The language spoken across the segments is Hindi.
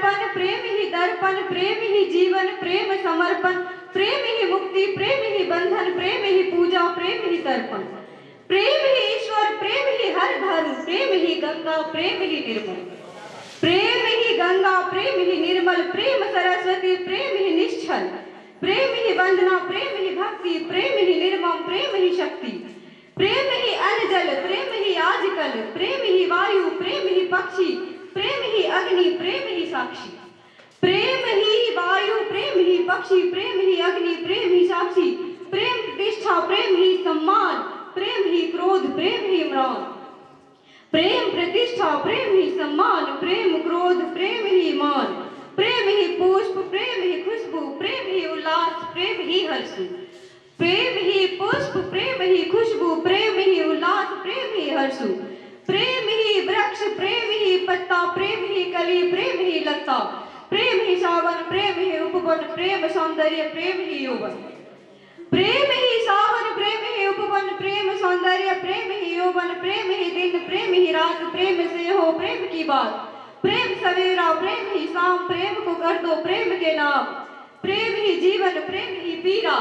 अर्पण, प्रेम ही दर्पण, प्रेम ही जीवन, प्रेम समर्पण, प्रेम ही मुक्ति, प्रेम ही बंधन, प्रेम ही पूजा, प्रेम ही तर्पण, प्रेम ही ईश्वर, प्रेम ही हर धर्म, प्रेम ही गंगा, प्रेम ही निर्मल, प्रेम ही गंगा, प्रेम ही निर्मल, प्रेम सरस्वती, प्रेम ही निश्चल, प्रेम ही वंदना, प्रेम ही भक्ति, प्रेम ही निर्मम, प्रेम ही शक्ति, प्रेम ही अनजल, प्रेम ही आजकल, प्रेम ही वायु, प्रेम ही पक्षी, प्रेम ही अग्नि, प्रेम ही साक्षी, प्रेम ही वायु, प्रेम ही पक्षी, प्रेम ही अग्नि, प्रेम ही साक्षी, प्रेम प्रतिष्ठा, प्रेम ही सम्मान, प्रेम ही क्रोध, प्रेम ही म्रान, प्रेम प्रतिष्ठा, प्रेम ही सम्मान, प्रेम क्रोध, प्रेम ही मान, प्रेम ही पुष्प, प्रेम ही खुशबू, प्रेम ही उल्लास, प्रेम ही हर्षु, प्रेम ही पुष्प, प्रेम ही खुशबू, प्रेम ही उल्लास, प्रेम ही हर्षु, प्रेम ही वृक्ष, प्रेम ही पत्ता, प्रेम ही कली, प्रेम ही लता, प्रेम ही सावन, प्रेम ही उपवन, प्रेम सौंदर्य, प्रेम ही यौवन, प्रेम ही सावन, प्रेम ही उपवन, प्रेम सौंदर्य, प्रेम ही यौवन, प्रेम ही दिन, प्रेम ही रात, प्रेम से हो प्रेम की बात, प्रेम सवेरा, प्रेम ही शाम, प्रेम को कर दो प्रेम के नाम, प्रेम ही जीवन, प्रेम ही पीरा,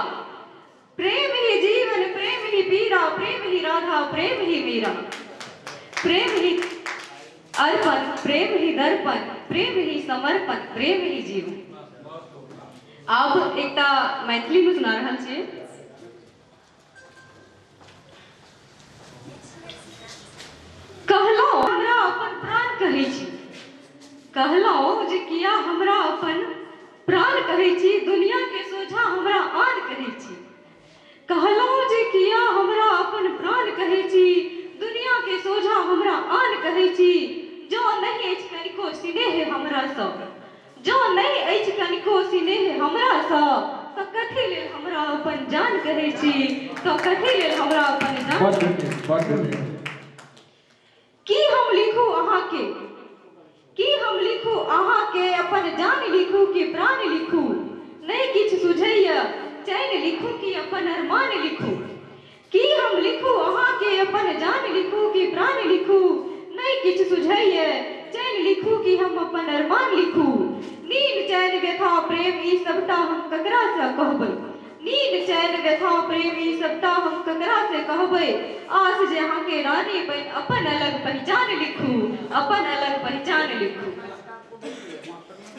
प्रेम ही जीवन, प्रेम ही पीरा, प्रेम ही राधा, प्रेम ही मीरा, प्रेम ही अर्पण, प्रेम ही दर्पण, प्रेम ही समर्पण, प्रेम ही जीवन। अब एकटा मैथिली में सुना रहल छी। कहलौं हमरा अपन प्राण कहै छी, कहलौं जे किया हमरा अपन प्राण कहै छी, दुनिया के सोझा हमरा आन कहै छी, कहलौं जे किया हमरा अपन प्राण कहै छी, दुनिया के सोझा हमरा आन कहै छी, जो नहीं अछि कनिको स्नेह हमरा सँ, जो नहीं अछि कनिको स्नेह हमरा सँ, तो कथी लेल हमरा अपन जान कहै छी, तो कथी लेल हमरा अपन जान। की हम लिखू अहाँ के, की हम लिखू अहाँ के, अपन जान लिखू कि प्राण लिखू, नहीं किछ सुझैया चैन लिखू कि अपन अरमान लिखू, की हम लिखू अहाँ के, अपन जान लिखू कि प्राण लिखू, नहीं किछ सुझैया चैन लिखू कि हम अपन अरमान लिखू, नींद चैन व्यथा प्रेम ई सबटा हम ककरा से कहबै, नींद चैन व्यथा प्रेम ई सबटा हम ककरा से कहबै, आस जे अहाँ के रानी बन अपन अलग पहचान लिखू, अपन अलग पहचान लिखू।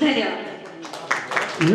धन्यवाद।